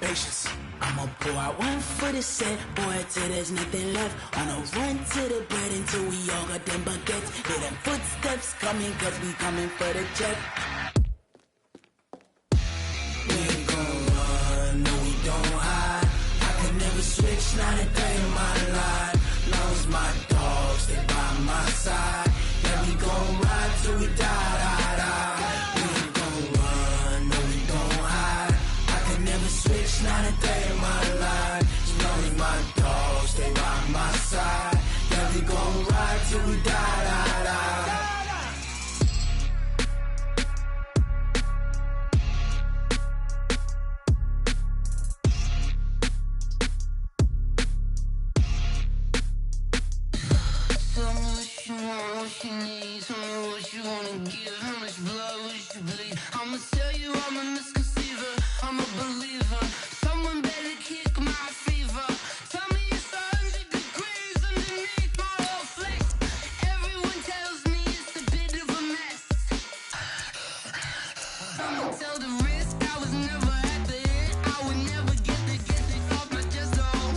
patience. I'ma pour out one for the set, boy, till there's nothing left. On a run to the bread until we all got them baguettes. Hear them footsteps coming, cause we coming for the check. We ain't gon' run, no we don't hide. I could never switch, not a day in my life. Long as my dogs stay by my side. Yeah, we gon' ride till we die, die, die. We ain't gon' run, no we don't hide. I could never switch, not a day in my life. As long as my dogs stay by my side. Yeah, we gon' ride till we die, die, die. What you need, tell me what you wanna give, how much blood would you bleed? I'ma tell you I'm a misconceiver, I'm a believer. Someone better kick my fever. Tell me it's 100 degrees underneath my whole flex. Everyone tells me it's a bit of a mess. I'ma tell the risk, I was never at the end. I would never get this off my chest, though.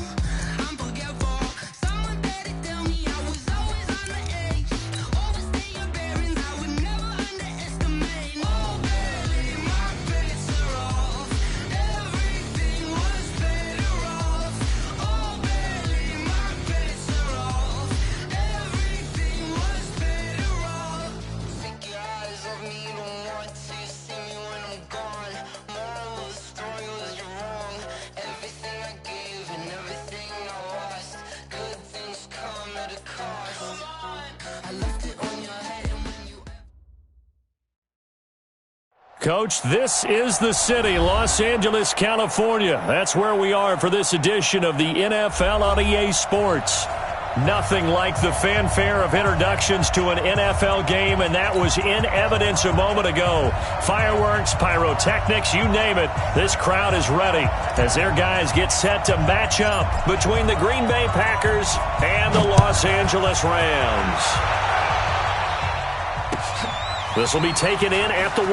I'm forgetful. Someone better tell me I was always on the edge. Overstay your bearings, I would never underestimate. Oh, barely, my bets are off. Everything was better off. Oh, barely, my bets are off. Everything was better off. Take your eyes off me, don't want to see me when I'm gone. Moral of the story was you're wrong. Everything I gave and everything I lost. Good things come at a cost. I left it on your head and when you... Coach, this is the city, Los Angeles, California. That's where we are for this edition of the NFL on EA Sports. Nothing like the fanfare of introductions to an NFL game, and that was in evidence a moment ago. Fireworks, pyrotechnics, you name it. This crowd is ready as their guys get set to match up between the Green Bay Packers and the Los Angeles Rams. This will be taken in at the 1.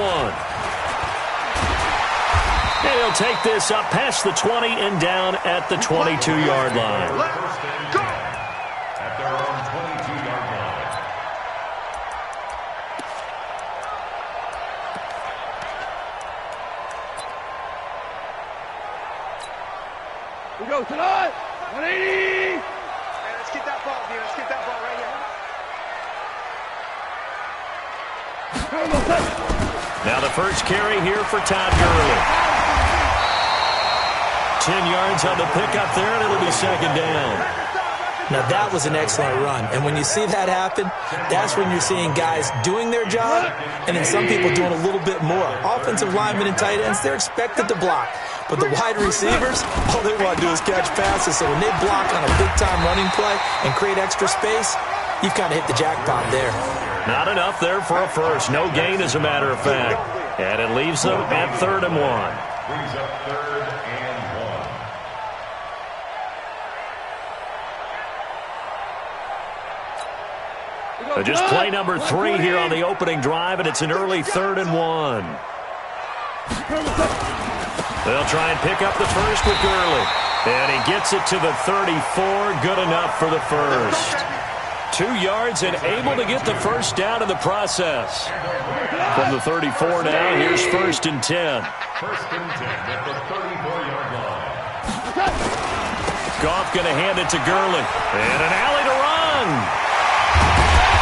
And he'll take this up past the 20 and down at the 22-yard line. Let's go! At their own 22-yard line. We go tonight. 180. Hey, let's get that ball, dude. Let's get that ball right here. Now the first carry here for Todd Gurley. 10 yards on the pickup there, and it'll be second down. Now that was an excellent run, and when you see that happen, that's when you're seeing guys doing their job and then some people doing a little bit more. Offensive linemen and tight ends, they're expected to block, but the wide receivers, all they want to do is catch passes. So when they block on a big-time running play and create extra space, you've kind of hit the jackpot there. Not enough there for a first. No gain, as a matter of fact. And it leaves them at 3rd and 1. Brings up 3rd and 1. Just play number 3 here on the opening drive, and it's an early 3rd and 1. They'll try and pick up the first with Gurley. And he gets it to the 34. Good enough for the first. 2 yards and able to get the first down in the process. From the 34 now, here's 1st and 10. 1st and 10 at the 34-yard line. Goff going to hand it to Gurley. And an alley to run.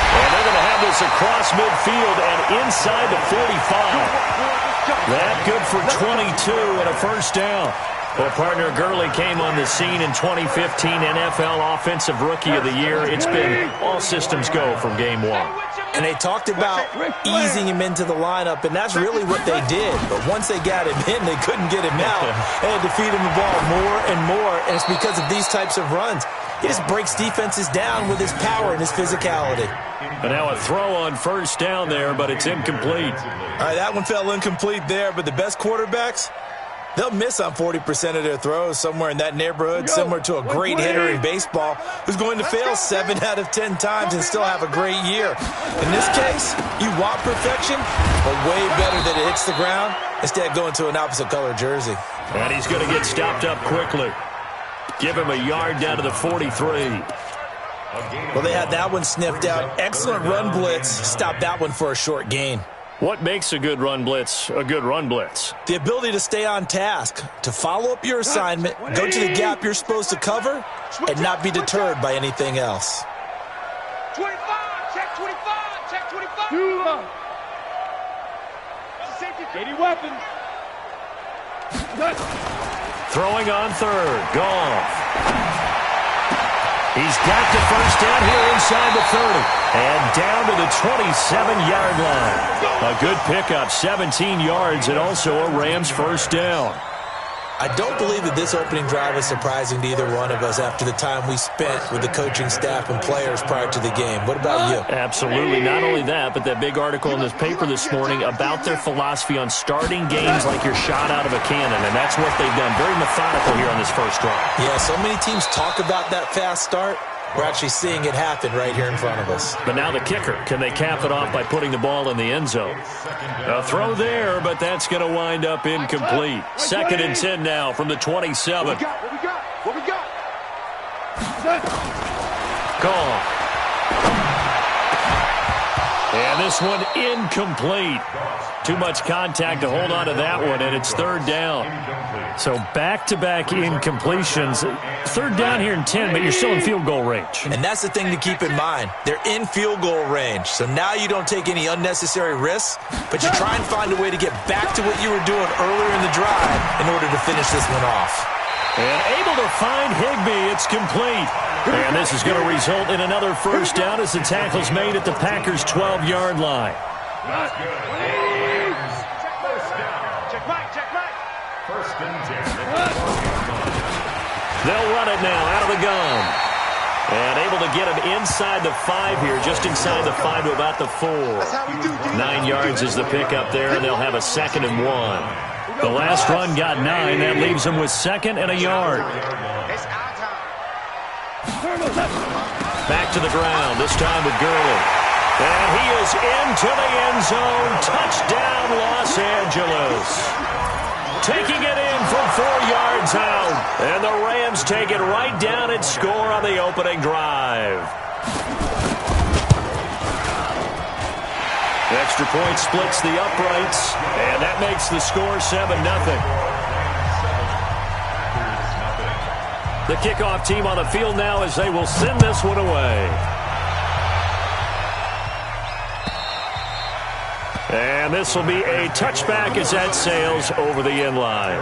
And they're going to have this across midfield and inside the 45. That good for 22 and a first down. Well, partner, Gurley came on the scene in 2015 NFL Offensive Rookie of the Year. It's been all systems go from game 1. And they talked about easing him into the lineup, and that's really what they did. But once they got him in, they couldn't get him out. They had to feed him the ball more and more, and it's because of these types of runs. He just breaks defenses down with his power and his physicality. And now a throw on first down there, but it's incomplete. All right, that one fell incomplete there, but the best quarterbacks, They'll miss on 40% of their throws, somewhere in that neighborhood, similar to a great hitter in baseball who's going to fail 7 out of 10 times and still have a great year. In this case, you want perfection, but way better that it hits the ground instead going to an opposite color jersey. And he's going to get stopped up quickly. Give him a yard down to the 43. Well, they had that one sniffed out. Excellent run blitz. Stopped that one for a short gain. What makes a good run blitz a good run blitz? The ability to stay on task, to follow up your assignment, go to the gap you're supposed to cover, and not be deterred by anything else. 25, check 25, check 25. Safety. 80 weapons. Throwing on third. Goff. He's got the first down here inside the 30. And down to the 27-yard line. A good pickup, 17 yards, and also a Rams first down. I don't believe that this opening drive is surprising to either one of us after the time we spent with the coaching staff and players prior to the game. What about you? Absolutely. Not only that, but that big article in this paper this morning about their philosophy on starting games like you're shot out of a cannon, and that's what they've done. Very methodical here on this first drive. Yeah, so many teams talk about that fast start. We're actually seeing it happen right here in front of us. But now the kicker. Can they cap it off by putting the ball in the end zone? A throw there, but that's going to wind up incomplete. 2nd and 10 now from the 27. What we got? What we got? Gone. And this one incomplete. Too much contact to hold on to that one, and it's 3rd down. So back-to-back incompletions. 3rd down here in 10, but you're still in field goal range. And that's the thing to keep in mind. They're in field goal range. So now you don't take any unnecessary risks, but you try and find a way to get back to what you were doing earlier in the drive in order to finish this one off. And able to find Higbee. It's complete. And this is going to result in another first down as the tackle's made at the Packers' 12-yard line. First and 10. They'll run it now out of the gun. And able to get him inside the 5 here, just inside the 5 to about the 4. 9 yards is the pickup there, and they'll have a 2nd and 1. The last run got 9. That leaves them with 2nd and a yard. Back to the ground, this time with Gurley. And he is into the end zone. Touchdown, Los Angeles. Taking it in from 4 yards out. And the Rams take it right down and score on the opening drive. Extra point splits the uprights. And that makes the score 7-0. The kickoff team on the field now as they will send this one away. And this will be a touchback as that sails over the end line.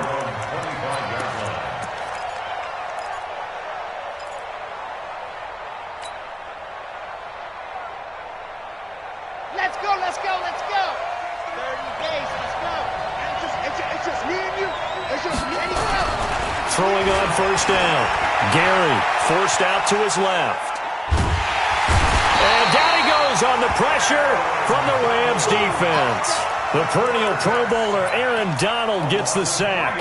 Let's go, let's go, let's go. 30 days, let's go. It's just me and you. It's just me and you. Throwing on first down. Gary forced out to his left. And down he goes on the pressure from the Rams defense. The perennial Pro Bowler Aaron Donald gets the sack.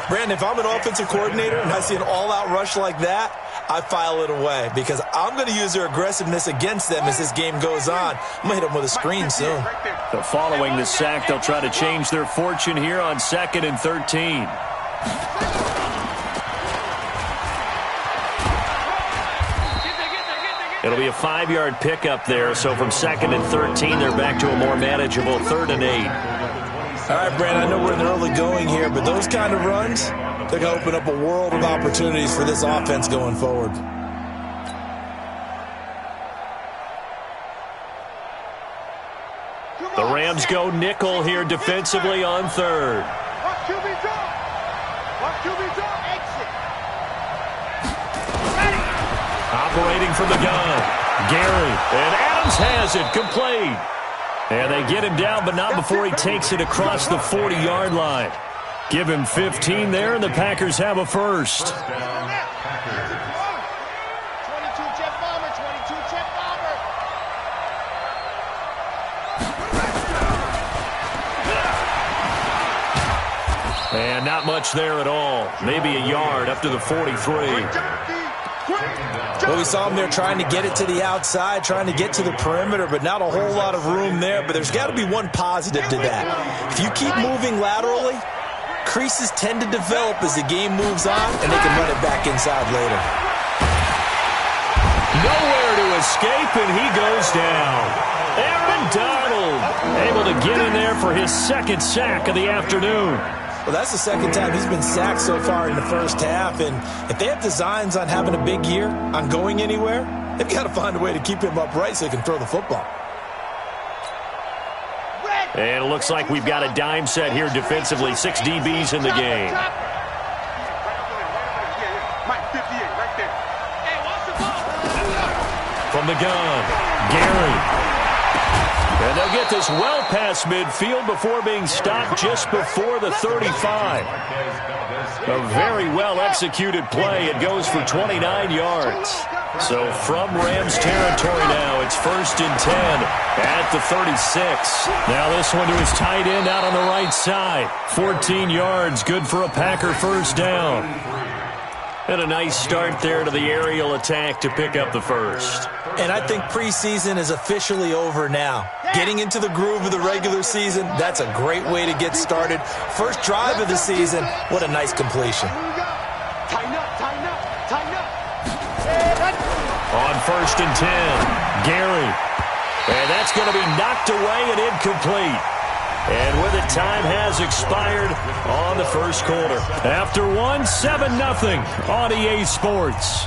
Brandon, if I'm an offensive coordinator and I see an all-out rush like that, I file it away because I'm going to use their aggressiveness against them as this game goes on. I'm going to hit them with a screen soon. So following the sack, they'll try to change their fortune here on 2nd and 13. It'll be a 5-yard pickup there, so from 2nd and 13, they're back to a more manageable 3rd and 8. All right, Brandon, I know we're in the early going here, but those kind of runs, they're going to open up a world of opportunities for this offense going forward. The Rams go nickel here defensively on 3rd. What QB drop? What QB drop? Exit. Operating from the gun. Gary. And Adams has it. Complete. And they get him down, but not before he takes it across the 40-yard line. Give him 15 there, and the Packers have a first. 22 jet bomber, 22 jet bomber. And not much there at all. Maybe a yard up to the 43. Well, we saw him there trying to get it to the outside, trying to get to the perimeter, but not a whole lot of room there. But there's got to be one positive to that. If you keep moving laterally, creases tend to develop as the game moves on, and they can run it back inside later. Nowhere to escape, and he goes down. Aaron Donald able to get in there for his second sack of the afternoon. Well, that's the second time he's been sacked so far in the first half, and if they have designs on having a big year, on going anywhere, they've got to find a way to keep him upright so he can throw the football. And it looks like we've got a dime set here defensively. 6 DBs in the game. From the gun, Gary. And they'll get this well past midfield before being stopped just before the 35. A very well-executed play. It goes for 29 yards. So from Rams territory now, it's 1st and 10 at the 36. Now this one to his tight end out on the right side. 14 yards, good for a Packer first down. And a nice start there to the aerial attack to pick up the first. And I think preseason is officially over now. Getting into the groove of the regular season, that's a great way to get started. First drive of the season, what a nice completion. Tighten up, tighten up, tighten up. On 1st and 10, Gary. And that's going to be knocked away and incomplete. And with it, time has expired on the first quarter. After one, 7-0 on EA Sports.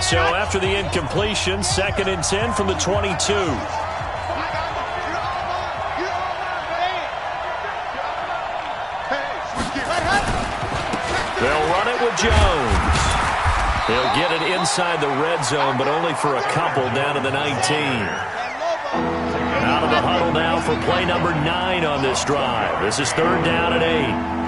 So after the incompletion, 2nd and 10 from the 22. They'll run it with Jones. He'll get it inside the red zone, but only for a couple down to the 19. Out of the huddle now for play number 9 on this drive. This is 3rd down and 8.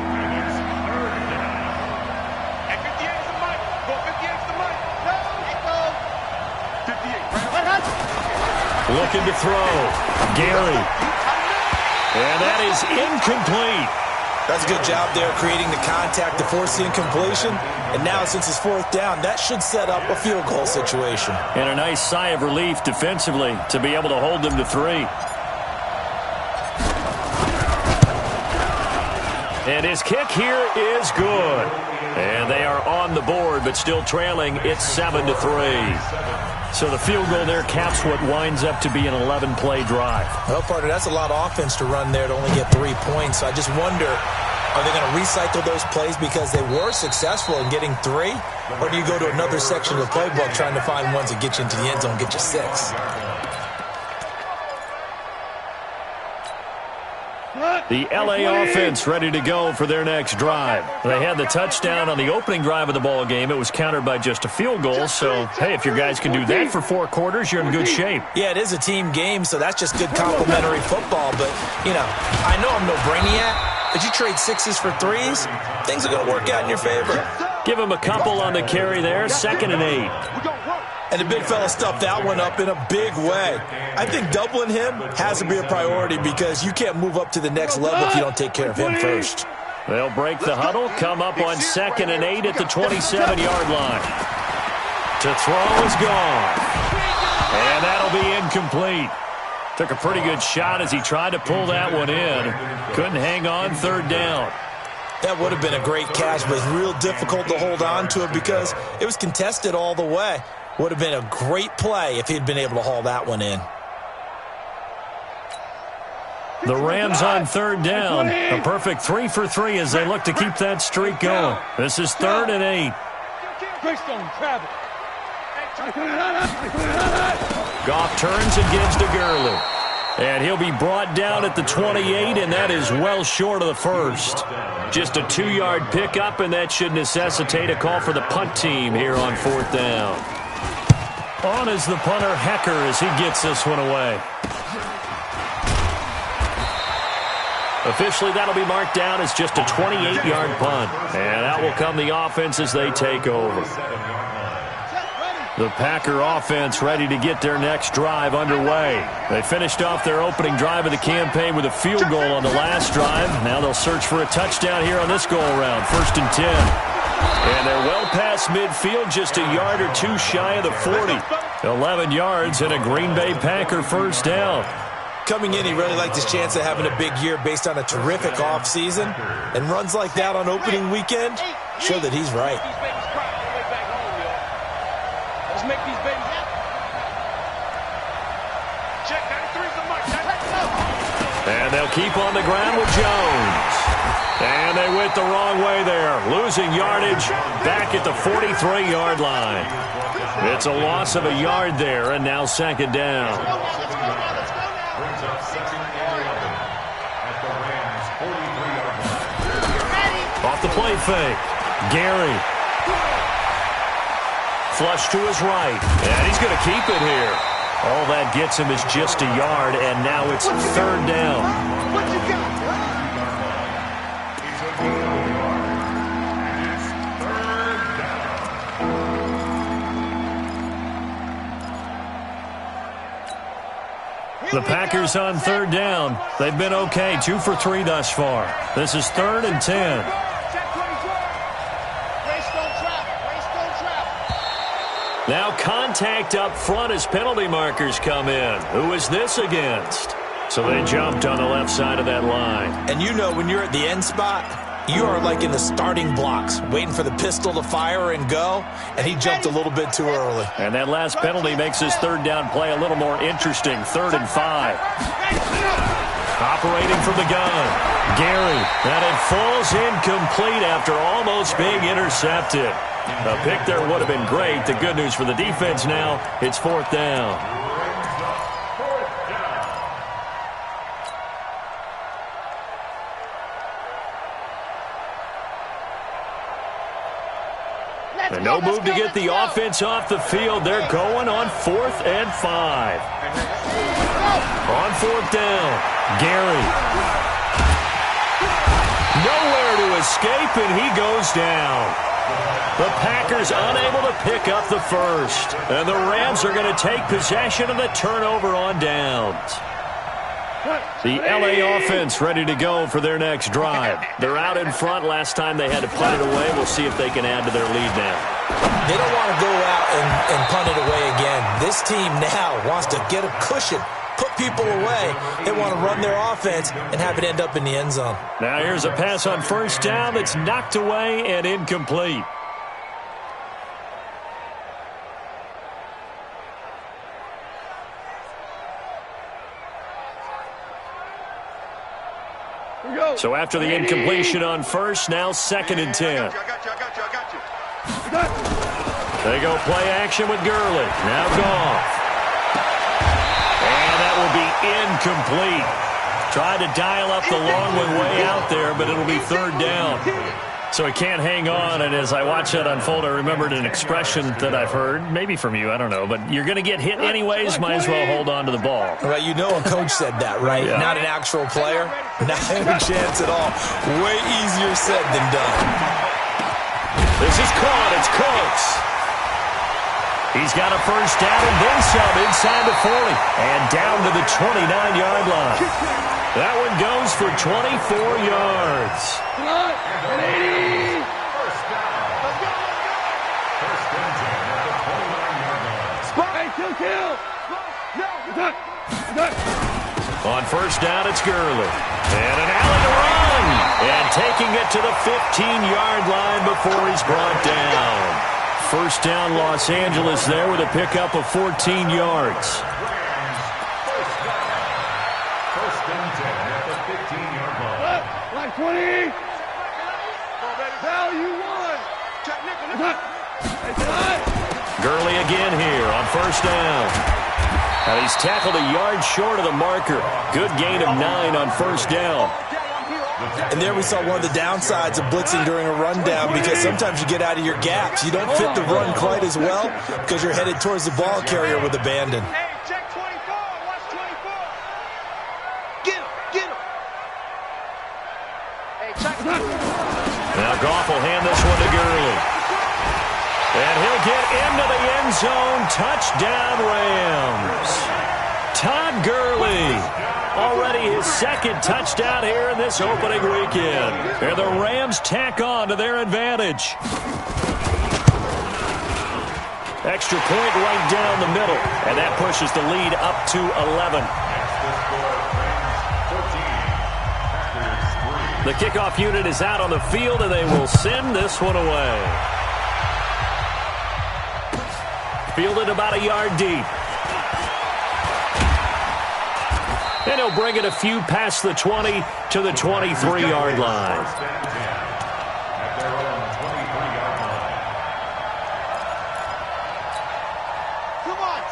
Looking to throw. Gary. And that is incomplete. That's a good job there creating the contact to force the incompletion. And now since it's 4th down, that should set up a field goal situation. And a nice sigh of relief defensively to be able to hold them to 3. And his kick here is good. And they are on the board, but still trailing. It's 7-3. So the field goal there caps what winds up to be an 11-play drive. Well, partner, that's a lot of offense to run there to only get 3 points. So I just wonder, are they going to recycle those plays because they were successful in getting 3? Or do you go to another section of the playbook trying to find ones that get you into the end zone, get you 6? The LA offense ready to go for their next drive. They had the touchdown on the opening drive of the ball game. It was countered by just a field goal. So, hey, if your guys can do that for 4 quarters, you're in good shape. Yeah, it is a team game, so that's just good complimentary football. But, you know, I know I'm no brainiac, but you trade 6s for 3s, things are going to work out in your favor. Give him a couple on the carry there, 2nd and 8. And the big fella stuffed that one up in a big way. I think doubling him has to be a priority because you can't move up to the next level if you don't take care of him first. They'll break the huddle, come up on 2nd and 8 at the 27-yard line. To throw is gone. And that'll be incomplete. Took a pretty good shot as he tried to pull that one in. Couldn't hang on, 3rd down. That would have been a great catch, but it's real difficult to hold on to it because it was contested all the way. Would have been a great play if he'd been able to haul that one in. The Rams on 3rd down. A perfect 3 for 3 as they look to keep that streak going. This is 3rd and 8. Goff turns and gives to Gurley. And he'll be brought down at the 28, and that is well short of the first. Just a 2-yard pickup, and that should necessitate a call for the punt team here on 4th down. On is the punter, Hecker, as he gets this one away. Officially, that'll be marked down as just a 28-yard punt. And out will come the offense as they take over. The Packer offense ready to get their next drive underway. They finished off their opening drive of the campaign with a field goal on the last drive. Now they'll search for a touchdown here on this go-around, 1st and 10. And they're well past midfield, just a yard or two shy of the 40. 11 yards and a Green Bay Packer first down. Coming in, he really liked his chance of having a big year based on a terrific offseason. And runs like that on opening weekend show that he's right. Let's make these babies happy. Check 93's the mark. And they'll keep on the ground with Jones. And they went the wrong way there. Losing yardage back at the 43-yard line. It's a loss of a yard there, and now 2nd down. Brings up 2nd and 11 at the Rams' 43-yard line. Off the play fake. Gary. Flush to his right. And he's going to keep it here. All that gets him is just a yard, and now it's 3rd down. What you got? He's a gain of a yard. And it's 3rd down. The Packers on 3rd down. They've been okay, 2 for 3 thus far. This is 3rd and 10. Now contact up front as penalty markers come in. Who is this against? So they jumped on the left side of that line. And you know when you're at the end spot, you are like in the starting blocks, waiting for the pistol to fire and go, and he jumped a little bit too early. And that last penalty makes his 3rd down play a little more interesting. 3rd and 5. Operating from the gun. Gary. And it falls incomplete after almost being intercepted. A pick there would have been great. The good news for the defense now, it's 4th down. And no move to get the offense off the field. They're going on 4th and 5. On 4th down, Gary. Nowhere to escape, and he goes down. The Packers unable to pick up the first. And the Rams are going to take possession of the turnover on downs. The LA offense ready to go for their next drive. They're out in front. Last time they had to punt it away. We'll see if they can add to their lead now. They don't want to go out and punt it away again. This team now wants to get a cushion, put people away. They want to run their offense and have it end up in the end zone. Now here's a pass on 1st down that's knocked away and incomplete. So after the incompletion on 1st, now 2nd and 10. I got you. They go play action with Gurley. Now Goff. And that will be incomplete. Tried to dial up the long one way out there, but it'll be 3rd down. So he can't hang on, and as I watch that unfold, I remembered an expression that I've heard, maybe from you, I don't know, but you're going to get hit anyways, might as well hold on to the ball. Well, you know a coach said that, right? Yeah. Not an actual player. Not a chance at all. Way easier said than done. This is caught. It's Cooks. He's got a first down and then some inside the 40 and down to the 29-yard line. That one goes for 24 yards. Come on, 80. First down. First and 10 at the 29-yard line. Hey, kill. No. On 1st down, it's Gurley. And an Allen to run. And taking it to the 15-yard line before he's brought down. 1st down, Los Angeles there with a pickup of 14 yards. First and 10 at the 15-yard line. Line 20. Value 1. Gurley again here on 1st down. Now he's tackled a yard short of the marker. Good gain of 9 on 1st down. And there we saw one of the downsides of blitzing during a rundown, because sometimes you get out of your gaps. You don't fit the run quite as well because you're headed towards the ball carrier with abandon. Hey, check 24. Watch 24. Get him. Hey, check. Now Goff will hand this one to Gurley. And he'll get into the end zone. Touchdown, Rams. Todd Gurley. Already his second touchdown here in this opening weekend. And the Rams tack on to their advantage. Extra point right down the middle. And that pushes the lead up to 11. The kickoff unit is out on the field, and they will send this one away. Fielded about a yard deep. And he'll bring it a few past the 20 to the 23-yard line.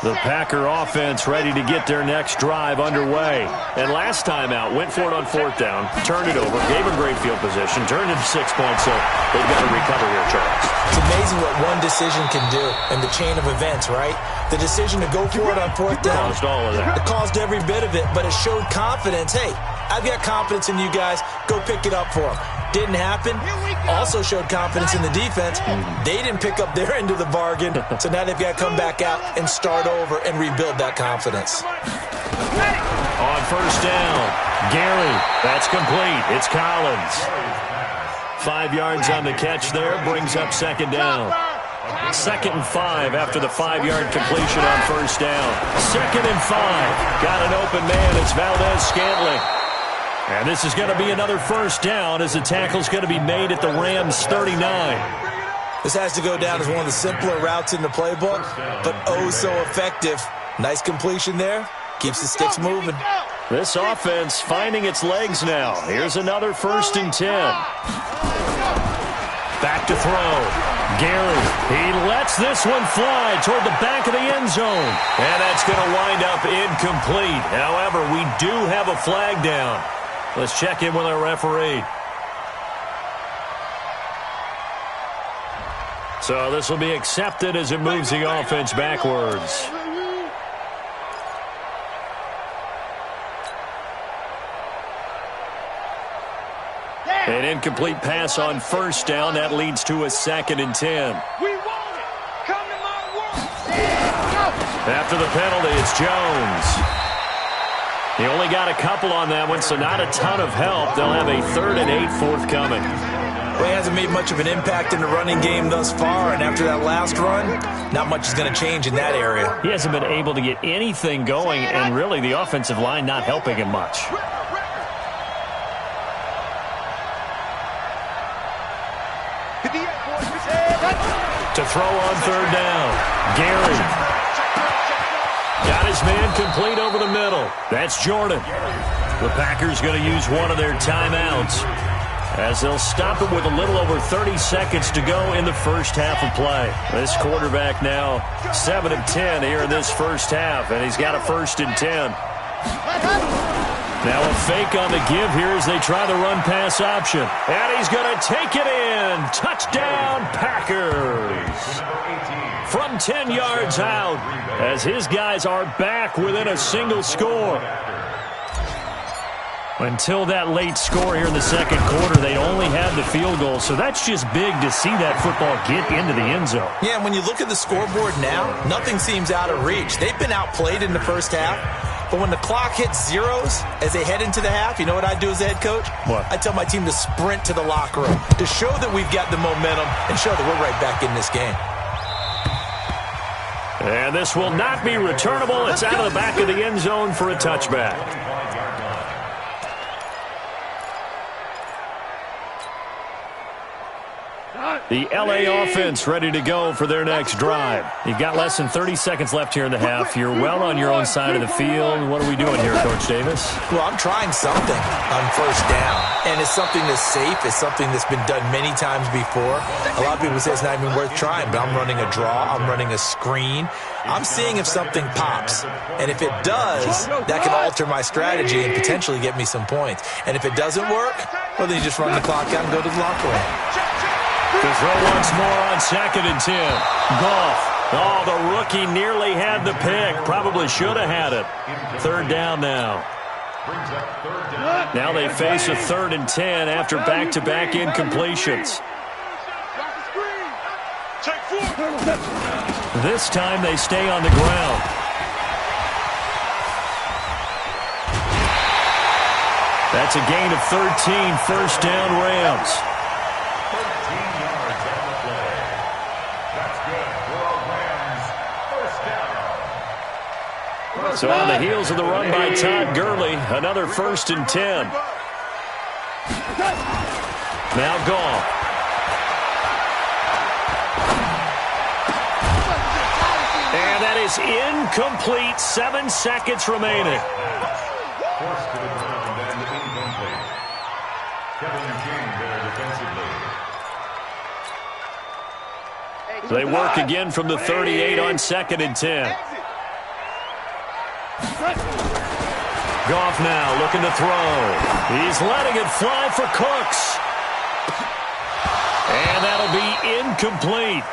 The Packer offense ready to get their next drive underway. And last time out, went for it on fourth down, turned it over, gave them great field position, turned it to 6 points, so they've got to recover here, Charles. It's amazing what one decision can do in the chain of events, right? The decision to go for it on fourth down. Caused all of that. It caused every bit of it, but it showed confidence. Hey, I've got confidence in you guys. Go pick it up for them. Didn't happen. Also showed confidence in the defense. They didn't pick up their end of the bargain, so now they've got to come back out and start over and rebuild that confidence. On first down, Gary. That's complete. It's Collins. 5 yards on the catch there. Brings up second down. 2nd and 5 after the 5-yard completion on first down. 2nd and 5. Got an open man. It's Valdez-Scantling. And this is going to be another first down as the tackle's going to be made at the Rams' 39. This has to go down as one of the simpler routes in the playbook, but oh so effective. Nice completion there. Keeps the sticks moving. This offense finding its legs now. Here's another 1st and 10. Back to throw. Gary, he lets this one fly toward the back of the end zone. And that's going to wind up incomplete. However, we do have a flag down. Let's check in with our referee. So this will be accepted as it moves the offense backwards. An incomplete pass on first down. That leads to a 2nd and 10. We want it. Come to my work. After the penalty, it's Jones. He only got a couple on that one, so not a ton of help. They'll have a 3rd and 8 forthcoming. Well, he hasn't made much of an impact in the running game thus far, and after that last run, not much is going to change in that area. He hasn't been able to get anything going, and really the offensive line not helping him much. To throw on third down, Gary. Got his man complete over the middle. That's Jordan. The Packers going to use one of their timeouts as they'll stop it with a little over 30 seconds to go in the first half of play. This quarterback now 7 of 10 here in this first half, and he's got a 1st and 10. Now a fake on the give here as they try the run-pass option. And he's going to take it in. Touchdown, Packers. From 10 yards out as his guys are back within a single score. Until that late score here in the second quarter, they only had the field goal. So that's just big to see that football get into the end zone. Yeah, and when you look at the scoreboard now, nothing seems out of reach. They've been outplayed in the first half. But when the clock hits zeros as they head into the half, you know what I do as a head coach? What? I tell my team to sprint to the locker room to show that we've got the momentum and show that we're right back in this game. And this will not be returnable. It's out of the back of the end zone for a touchback. The L.A. offense ready to go for their next drive. You've got less than 30 seconds left here in the half. You're well on your own side of the field. What are we doing here, Coach Davis? Well, I'm trying something on first down. And it's something that's safe. It's something that's been done many times before. A lot of people say it's not even worth trying, but I'm running a draw. I'm running a screen. I'm seeing if something pops. And if it does, that can alter my strategy and potentially get me some points. And if it doesn't work, well, then you just run the clock out and go to the locker room. To throw once more on 2nd and 10. Goff. Oh, the rookie nearly had the pick. Probably should have had it. 3rd down now. Now they face a 3rd and 10 after back-to-back incompletions. This time they stay on the ground. That's a gain of 13, first down Rams. 13 yards on the play. That's good for a Rams first down. So on the heels of the run by Todd Gurley, another 1st and 10. Now Goff. And that is incomplete. 7 seconds remaining. Forced to the ground and incomplete. Kevin King there defensively. They work again from the 38 on 2nd and 10. Goff now looking to throw. He's letting it fly for Cooks. And that'll be incomplete.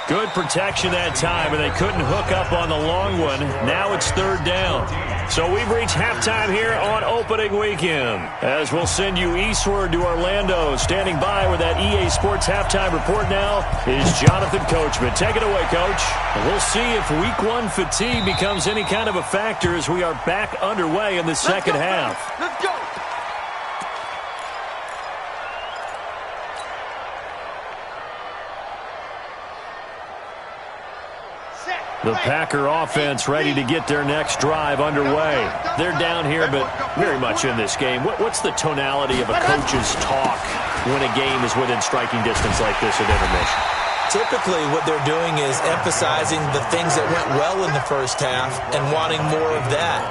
Good protection that time, and they couldn't hook up on the long one. Now it's 3rd down. So we've reached halftime here on opening weekend. As we'll send you eastward to Orlando. Standing by with that EA Sports halftime report now is Jonathan Coachman. Take it away, Coach. We'll see if Week 1 fatigue becomes any kind of a factor as we are back underway in the second half. Let's go. The Packer offense ready to get their next drive underway. They're down here, but very much in this game. What's the tonality of a coach's talk when a game is within striking distance like this at intermission? Typically, what they're doing is emphasizing the things that went well in the first half and wanting more of that.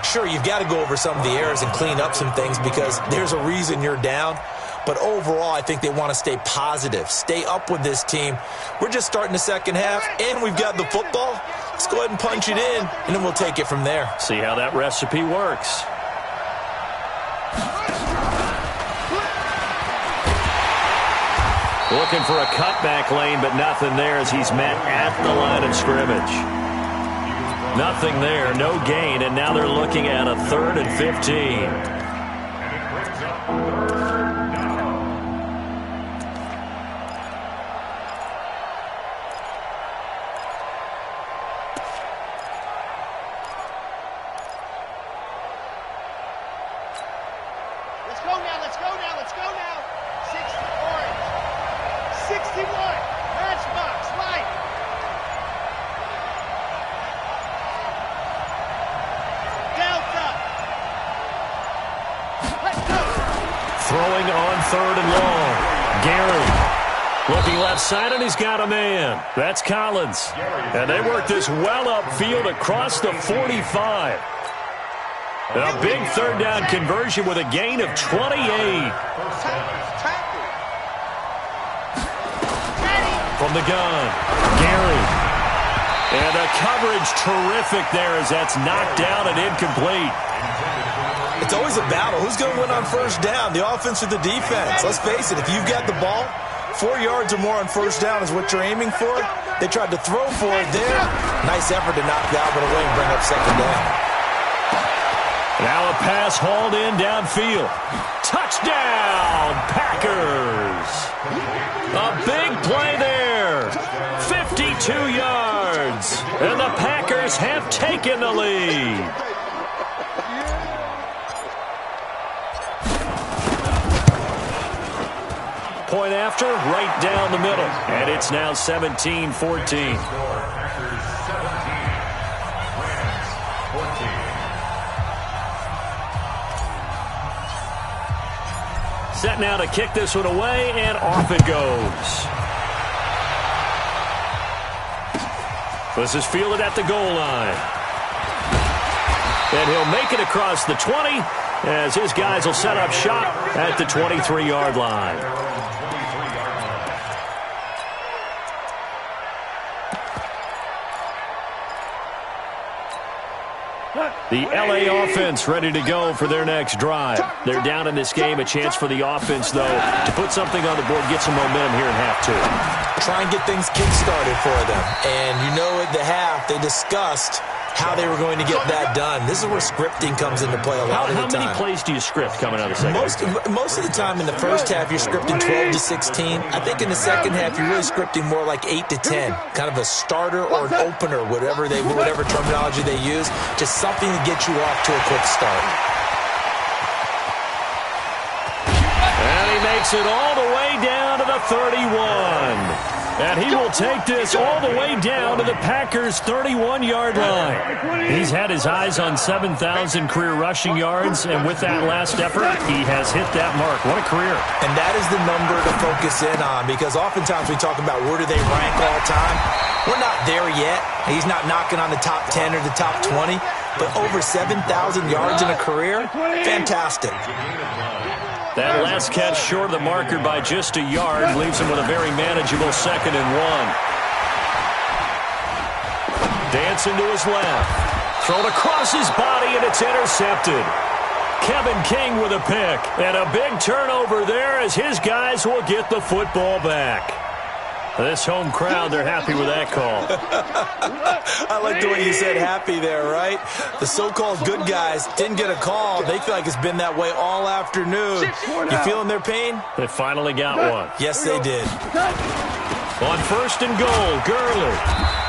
Sure, you've got to go over some of the errors and clean up some things because there's a reason you're down. But overall, I think they want to stay positive, stay up with this team. We're just starting the second half, and we've got the football. Let's go ahead and punch it in, and then we'll take it from there. See how that recipe works. Looking for a cutback lane, but nothing there as he's met at the line of scrimmage. Nothing there, no gain, and now they're looking at a 3rd and 15. And it brings up 3rd down. Let's go now, let's go now, let's go now. 60 orange. 61. Matchbox, light. Delta. Let's go. Throwing on 3rd and long. Gary looking left side, and he's got a man. That's Collins. And they work this well upfield across the 45. A big 3rd down conversion with a gain of 28. From the gun, Gary. And the coverage terrific there as that's knocked down and incomplete. It's always a battle. Who's going to win on 1st down, the offense or the defense? Let's face it, if you've got the ball, 4 yards or more on 1st down is what you're aiming for. They tried to throw for it there. Nice effort to knock Galvin away and bring up 2nd down. Now a pass hauled in downfield. Touchdown, Packers. A big play there. 52 yards. And the Packers have taken the lead. Point after, right down the middle. And it's now 17-14. Set now to kick this one away, and off it goes. This is fielded at the goal line. And he'll make it across the 20 as his guys will set up shop at the 23-yard line. The LA offense ready to go for their next drive. They're down in this game. A chance for the offense, though, to put something on the board, get some momentum here in half 2. Try and get things kick-started for them. And you know at the half, they discussed how they were going to get that done. This is where scripting comes into play a lot of the time. How many plays do you script coming out of the second? Most of the time in the first half, you're scripting 12 to 16. I think in the second half, you're really scripting more like 8 to 10, kind of a starter or an opener, whatever terminology they use, just something to get you off to a quick start. And he makes it all the way down to the 31. And he will take this all the way down to the Packers' 31-yard line. He's had his eyes on 7,000 career rushing yards, and with that last effort, he has hit that mark. What a career. And that is the number to focus in on, because oftentimes we talk about where do they rank all time. We're not there yet. He's not knocking on the top 10 or the top 20, but over 7,000 yards in a career, fantastic. That last catch short of the marker by just a yard leaves him with a very manageable 2nd and 1. Dancing to his left. Thrown across his body, and it's intercepted. Kevin King with a pick. And a big turnover there as his guys will get the football back. This home crowd, they're happy with that call. I like the way you said happy there, right? The so-called good guys didn't get a call. They feel like it's been that way all afternoon. You feeling their pain? They finally got one. Yes, they did. On 1st and goal, Gurley.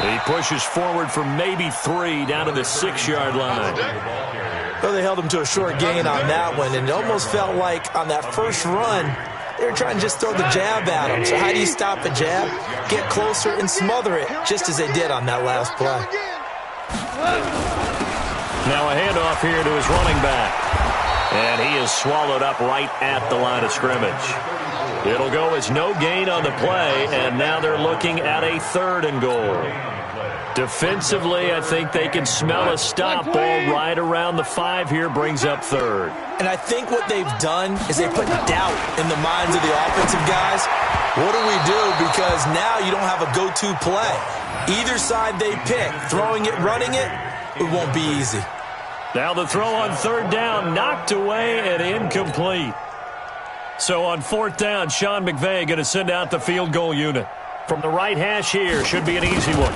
He pushes forward for maybe 3 down to the 6-yard line. Well, they held him to a short gain on that one, and it almost felt like on that first run, they were trying to just throw the jab at him. So how do you stop a jab? Get closer and smother it, just as they did on that last play. Now a handoff here to his running back. And he is swallowed up right at the line of scrimmage. It'll go as no gain on the play, and now they're looking at a 3rd and goal. Defensively, I think they can smell a stop ball right around the 5 here, brings up 3rd. And I think what they've done is they put doubt in the minds of the offensive guys. What do we do? Because now you don't have a go-to play. Either side they pick, throwing it, running it, it won't be easy. Now the throw on 3rd down, knocked away and incomplete. So on 4th down, Sean McVay going to send out the field goal unit. From the right hash here, should be an easy one.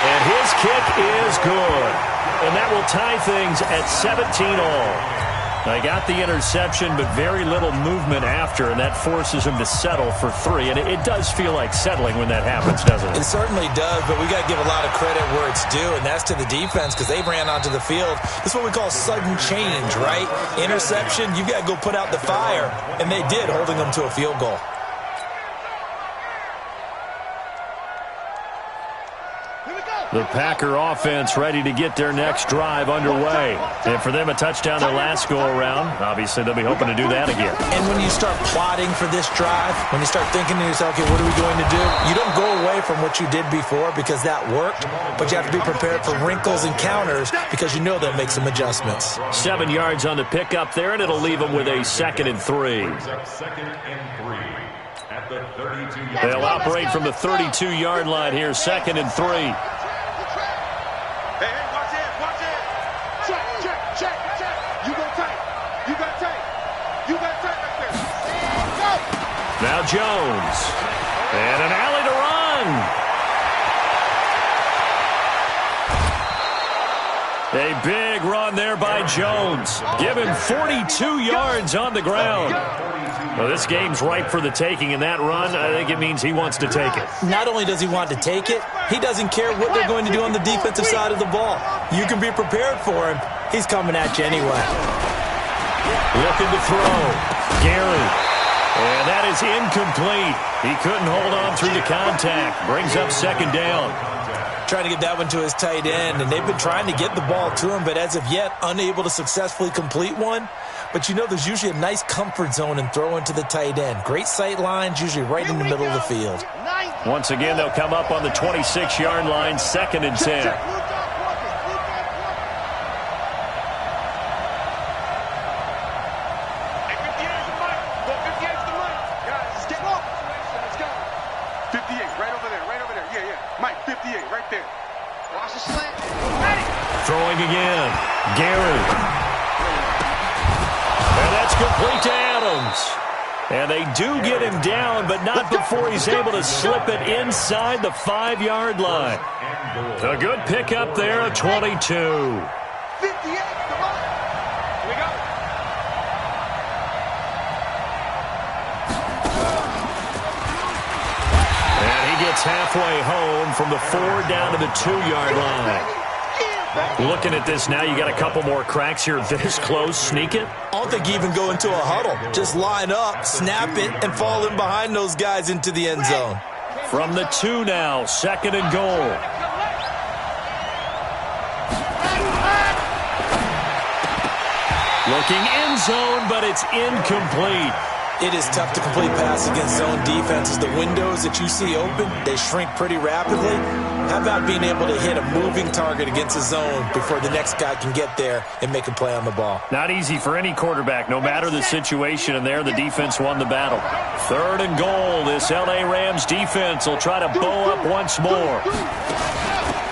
And his kick is good. And that will tie things at 17 all. They got the interception, but very little movement after, and that forces him to settle for 3. And it does feel like settling when that happens, doesn't it? It certainly does, but we got to give a lot of credit where it's due, and that's to the defense, because they ran onto the field. This is what we call sudden change, right? Interception, you got to go put out the fire, and they did, holding them to a field goal. The Packer offense ready to get their next drive underway. And for them, a touchdown their last go-around. Obviously, they'll be hoping to do that again. And when you start plotting for this drive, when you start thinking to yourself, okay, what are we going to do? You don't go away from what you did before because that worked, but you have to be prepared for wrinkles and counters because you know they'll make some adjustments. 7 yards on the pickup there, and it'll leave them with a 2nd and 3. They'll operate from the 32-yard line here, 2nd and 3. Hey, watch it, watch it. Check, check, check, check. You go tight. You got tight. You got tight right there. And go. Now Jones. And an alley to run. A big run there by Jones. Give him 42 yards on the ground. Well, this game's ripe for the taking, and that run, I think it means he wants to take it. Not only does he want to take it, he doesn't care what they're going to do on the defensive side of the ball. You can be prepared for him. He's coming at you anyway. Looking to throw. Gary. And that is incomplete. He couldn't hold on through the contact. Brings up 2nd down. Trying to get that one to his tight end, and they've been trying to get the ball to him, but as of yet, unable to successfully complete one. But you know there's usually a nice comfort zone in throwing to the tight end. Great sight lines, usually right in the middle of the field. Once again, they'll come up on the 26-yard line, 2nd and 10. Throwing again. Gary. And that's complete to Adams. And they do get him down, but not before he's able to slip it inside the 5-yard line. A good pickup there, a 22. 58, come on. Here we go. And he gets halfway home from the 4 down to the 2-yard line. Looking at this now, you got a couple more cracks here this close. Sneak it? I don't think you even go into a huddle. Just line up, snap it, and fall in behind those guys into the end zone. From the 2 now, 2nd and goal. Looking end zone, but it's incomplete. It is tough to complete pass against zone defenses. The windows that you see open, they shrink pretty rapidly. How about being able to hit a moving target against a zone before the next guy can get there and make a play on the ball? Not easy for any quarterback, no matter the situation, and there the defense won the battle. 3rd and goal. This L.A. Rams defense will try to bow up once more.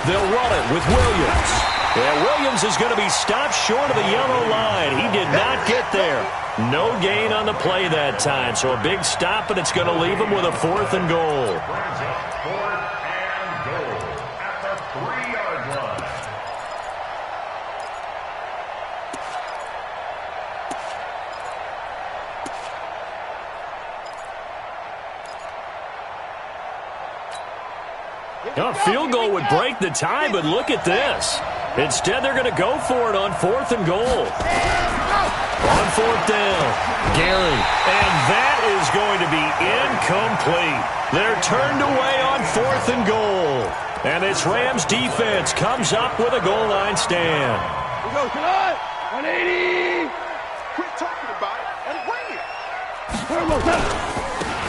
They'll run it with Williams. Yeah, Williams is going to be stopped short of the yellow line. He did not get there. No gain on the play that time, so a big stop, and it's going to leave him with a 4th and goal. Brings up 4th and goal at the 3-yard line. A field goal would break the tie, but look at this. Instead, they're going to go for it on 4th and goal. On 4th down, Gary. And that is going to be incomplete. They're turned away on 4th and goal. And this Rams defense comes up with a goal line stand. We go tonight. 180. Quit talking about it and bring it.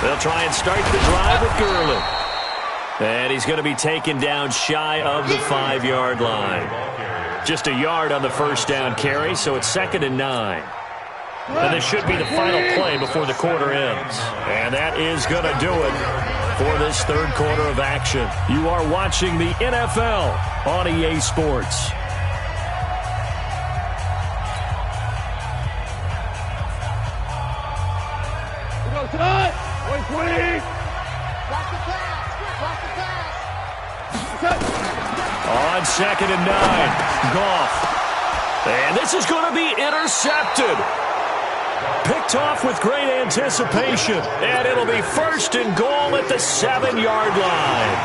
They'll try and start the drive with Gurley. And he's going to be taken down shy of the 5-yard line. Just a yard on the 1st down carry, so it's 2nd and 9. And this should be the final play before the quarter ends. And that is going to do it for this 3rd quarter of action. You are watching the NFL on EA Sports. We go tonight. 120. Block the pass. Block the pass. On 2nd and 9, Goff. And this is going to be intercepted. Picked off with great anticipation. And it'll be 1st and goal at the 7-yard line.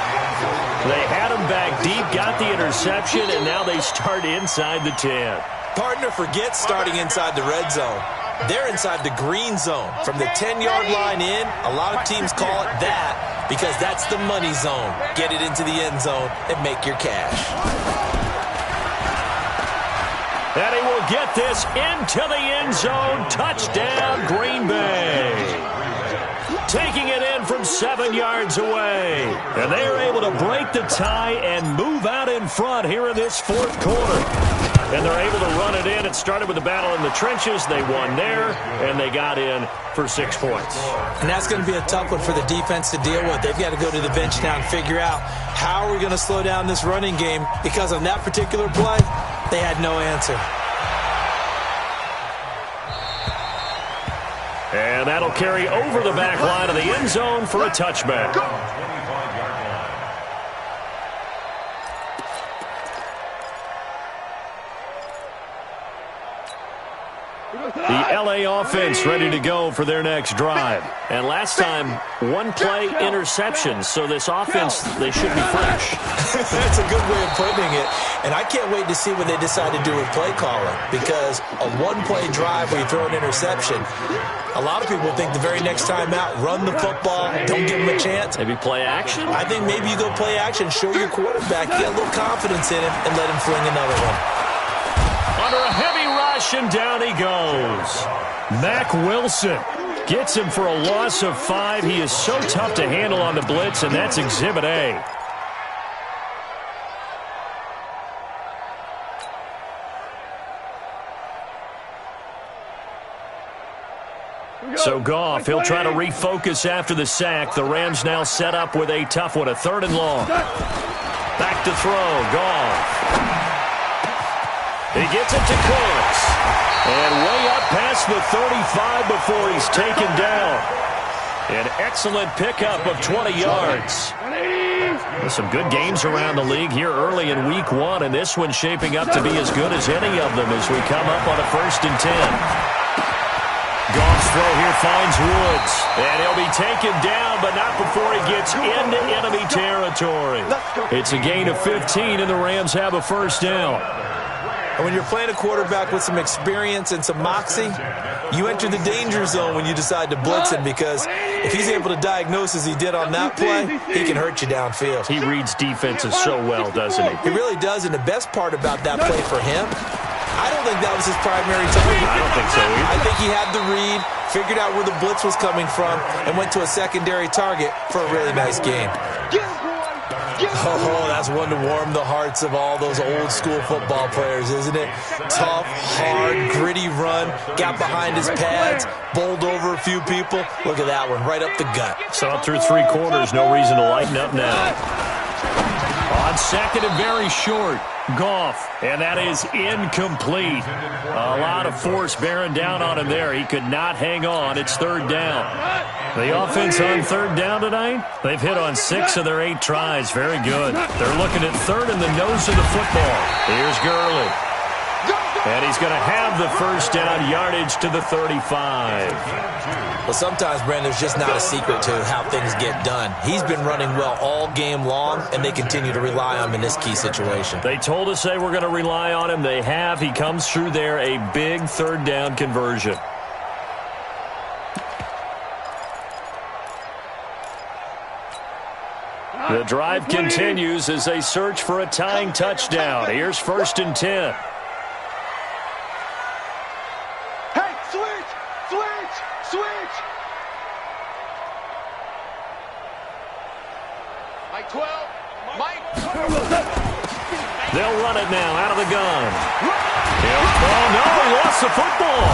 They had him back deep, got the interception, and now they start inside the 10. Partner forgets starting inside the red zone. They're inside the green zone. From the 10-yard line in, a lot of teams call it that because that's the money zone. Get it into the end zone and make your cash. And he will get this into the end zone. Touchdown, Green Bay. Taking it in from 7 yards away. And they are able to break the tie and move out in front here in this 4th quarter. And they're able to run it in. It started with a battle in the trenches. They won there, and they got in for 6 points. And that's going to be a tough one for the defense to deal with. They've got to go to the bench now and figure out how are we going to slow down this running game, because on that particular play, they had no answer. And that'll carry over the back line of the end zone for a touchback. The L.A. offense ready to go for their next drive. And last time, 1 play interception. So this offense, they should be fresh. That's a good way of putting it. And I can't wait to see what they decide to do with play calling, because a 1-play drive where you throw an interception, a lot of people think the very next time out, run the football, don't give them a chance. Maybe play action? I think maybe you go play action, show your quarterback, get a little confidence in him, and let him fling another one. Under a heavy rush, and down he goes. Mack Wilson gets him for a loss of 5. He is so tough to handle on the blitz, and that's Exhibit A. So Goff, he'll try to refocus after the sack. The Rams now set up with a tough one, a 3rd and long. Back to throw, Goff. He gets it to Cooks. And way up past the 35 before he's taken down. An excellent pickup of 20 yards. Some good games around the league here early in week 1, and this one's shaping up to be as good as any of them as we come up on a 1st and 10. Goff's throw here finds Woods, and he'll be taken down, but not before he gets into enemy territory. It's a gain of 15, and the Rams have a 1st down. And when you're playing a quarterback with some experience and some moxie, you enter the danger zone when you decide to blitz him, because if he's able to diagnose as he did on that play, he can hurt you downfield. He reads defenses so well, doesn't he? He really does, and the best part about that play for him, I don't think that was his primary target. I don't think so either. I think he had the read, figured out where the blitz was coming from, and went to a secondary target for a really nice game. Oh, that's one to warm the hearts of all those old-school football players, isn't it? Tough, hard, gritty run, got behind his pads, bowled over a few people. Look at that one, right up the gut. Saw it through 3 quarters, no reason to lighten up now. On 2nd and very short, Goff, and that is incomplete. A lot of force bearing down on him there. He could not hang on. It's 3rd down. The offense on 3rd down tonight, they've hit on 6 of their 8 tries. Very good. They're looking at 3rd in the nose of the football. Here's Gurley. And he's going to have the 1st down, yardage to the 35. Well, sometimes, Brandon, there's just not a secret to how things get done. He's been running well all game long, and they continue to rely on him in this key situation. They told us they were going to rely on him. They have. He comes through there, a big 3rd down conversion. The drive continues as they search for a tying touchdown. Here's 1st and 10. Switch! Mike 12. Mike. They'll run it now out of the gun. Oh, no, he lost the football.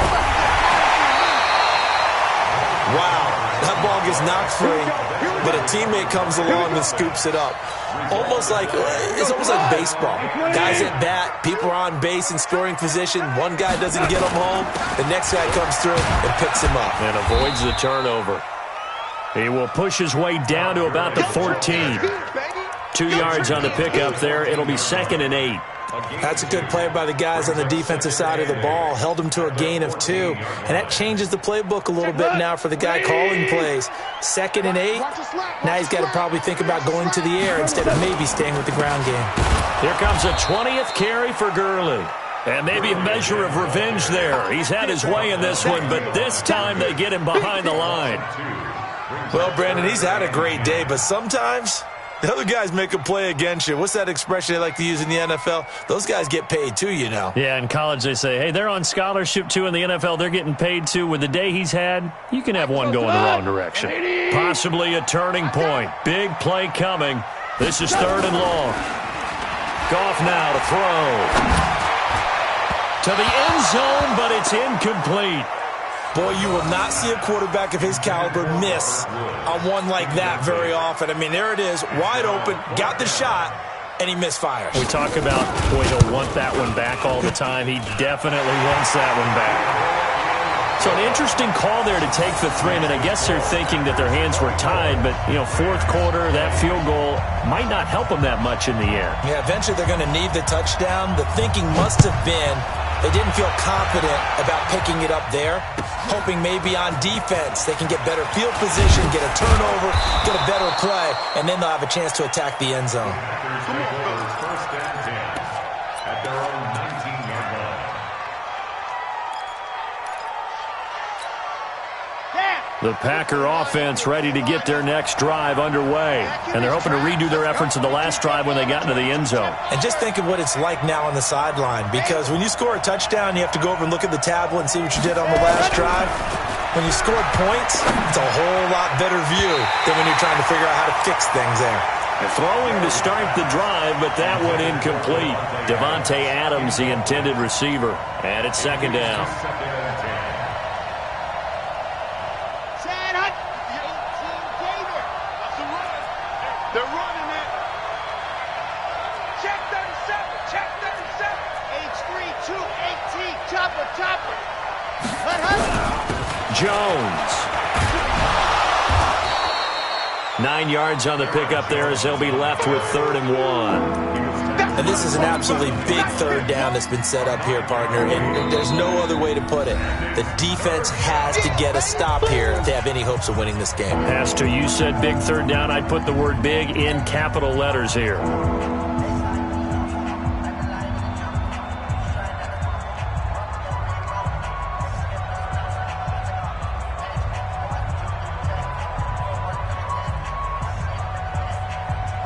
Wow, that ball gets knocked free, but a teammate comes along and scoops it up. It's almost like baseball. Guys at bat, people are on base in scoring position. One guy doesn't get him home. The next guy comes through and picks him up. And avoids the turnover. He will push his way down to about the 14. 2 yards on the pickup there. It'll be 2nd and 8. That's a good play by the guys on the defensive side of the ball. Held him to a gain of 2. And that changes the playbook a little bit now for the guy calling plays. 2nd and 8. Now he's got to probably think about going to the air instead of maybe staying with the ground game. Here comes a 20th carry for Gurley. And maybe a measure of revenge there. He's had his way in this one, but this time they get him behind the line. Well, Brandon, he's had a great day, but sometimes the other guys make a play against you. What's that expression they like to use in the NFL? Those guys get paid too, you know. Yeah, in college they say, hey, they're on scholarship too. In the NFL, they're getting paid too. With the day he's had, you can have one go in the wrong direction. Possibly a turning point. Big play coming. This is 3rd and long. Goff now to throw. To the end zone, but it's incomplete. Boy, you will not see a quarterback of his caliber miss on one like that very often. I mean, there it is, wide open, got the shot, and he misfires. We talk about, boy, he'll want that one back all the time. He definitely wants that one back. So an interesting call there to take the 3. And I guess they're thinking that their hands were tied, but, 4th quarter, that field goal might not help them that much in the air. Yeah, eventually they're going to need the touchdown. The thinking must have been they didn't feel confident about picking it up there, hoping maybe on defense they can get better field position, get a turnover, get a better play, and then they'll have a chance to attack the end zone. First and 10 at their own 19-yard line. The Packer offense ready to get their next drive underway. And they're hoping to redo their efforts in the last drive when they got into the end zone. And just think of what it's like now on the sideline, because when you score a touchdown, you have to go over and look at the tablet and see what you did on the last drive. When you scored points, it's a whole lot better view than when you're trying to figure out how to fix things there. Throwing to start the drive, but that one incomplete. Devontae Adams, the intended receiver. And it's 2nd down. They're running it. Check 37. Check 37. H3 218. chopper, chopper. Jones. 9 yards on the pickup there as they'll be left with 3rd and 1. And this is an absolutely big 3rd down that's been set up here, partner, and there's no other way to put it. The defense has to get a stop here if they have any hopes of winning this game. Has to. You said big 3rd down. I'd put the word big in capital letters here.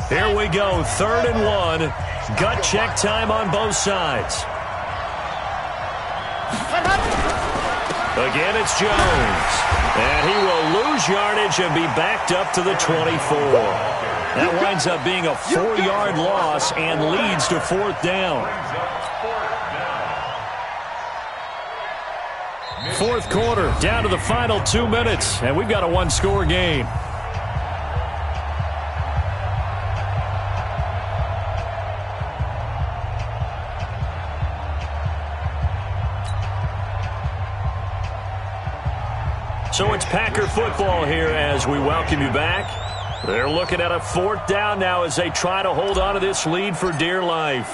Here we go, 3rd and 1. Gut check time on both sides. Again, it's Jones. And he will lose yardage and be backed up to the 24. That winds up being a 4-yard loss and leads to 4th down. 4th quarter, down to the final 2 minutes, and we've got a 1-score game. So it's Packer football here as we welcome you back. They're looking at a 4th down now as they try to hold on to this lead for dear life.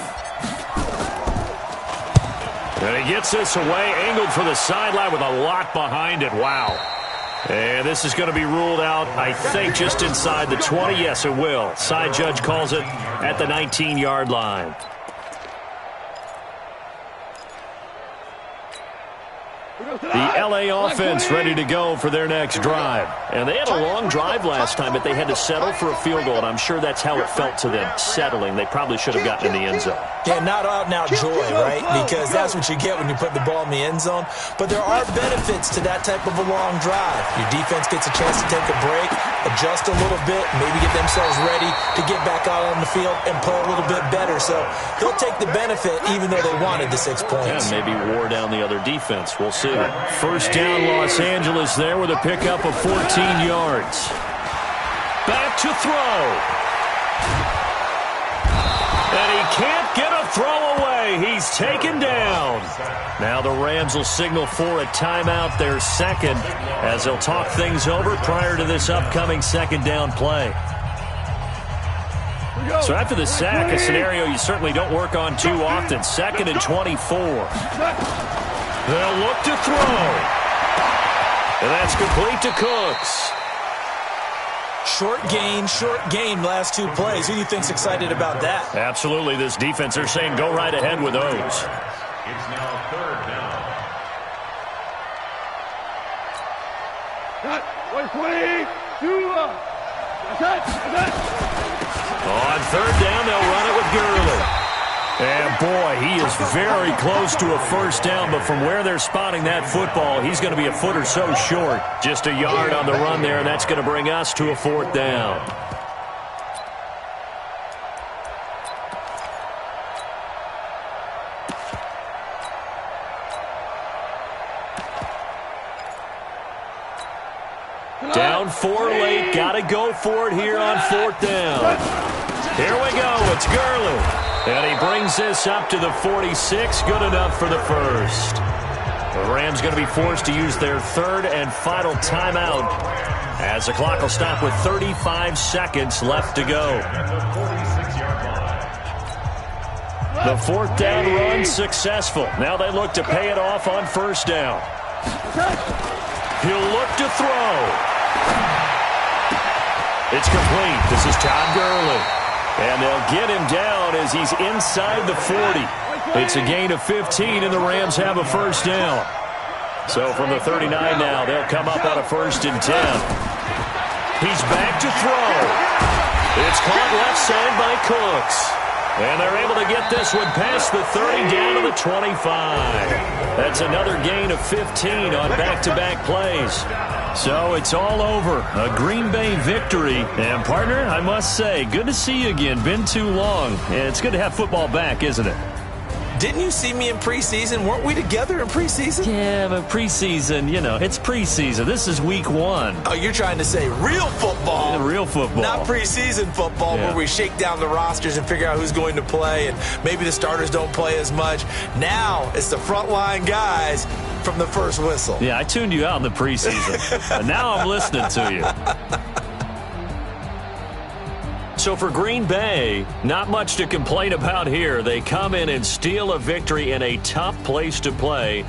And he gets this away, angled for the sideline with a lot behind it. Wow. And this is going to be ruled out, I think, just inside the 20. Yes, it will. Side judge calls it at the 19-yard line. The L.A. offense ready to go for their next drive. And they had a long drive last time, but they had to settle for a field goal, and I'm sure that's how it felt to them, settling. They probably should have gotten in the end zone. Yeah, not out-and-out joy, right? Because that's what you get when you put the ball in the end zone. But there are benefits to that type of a long drive. Your defense gets a chance to take a break, adjust a little bit, maybe get themselves ready to get back out on the field and play a little bit better. So they'll take the benefit even though they wanted the 6 points. Yeah, maybe wore down the other defense. We'll see. 1st down, Los Angeles there with a pickup of 14 yards. Back to throw. And he can't get a throw away. He's taken down. Now the Rams will signal for a timeout, their 2nd, as they'll talk things over prior to this upcoming 2nd down play. So after the sack, a scenario you certainly don't work on too often. 2nd and 24. They'll look to throw. And that's complete to Cooks. Short gain last 2 plays. Who do you think's excited about that? Absolutely. This defense, they're saying go right ahead with those. It's now 3rd down. On 3rd down, they'll run it with Gurley. And, boy, he is very close to a 1st down, but from where they're spotting that football, he's going to be a foot or so short. Just a yard on the run there, and that's going to bring us to a 4th down. Down 4 late, got to go for it here on 4th down. Here we go, it's Gurley. And he brings this up to the 46, good enough for the 1st. The Rams going to be forced to use their 3rd and final timeout as the clock will stop with 35 seconds left to go. The 4th down run successful. Now they look to pay it off on 1st down. He'll look to throw. It's complete. This is Todd Gurley. And they'll get him down as he's inside the 40. It's a gain of 15, and the Rams have a 1st down. So from the 39 now, they'll come up on a 1st and 10. He's back to throw. It's caught left side by Cooks. And they're able to get this one past the 30 down to the 25. That's another gain of 15 on back-to-back plays. So it's all over. A Green Bay victory. And, partner, I must say, good to see you again. Been too long. And it's good to have football back, isn't it? Didn't you see me in preseason? Weren't we together in preseason? Yeah, but preseason, it's preseason. This is week 1. Oh, you're trying to say real football. Yeah, real football. Not preseason football where we shake down the rosters and figure out who's going to play, and maybe the starters don't play as much. Now it's the frontline guys from the first whistle. Yeah, I tuned you out in the preseason. And now I'm listening to you. So for Green Bay, not much to complain about here. They come in and steal a victory in a tough place to play.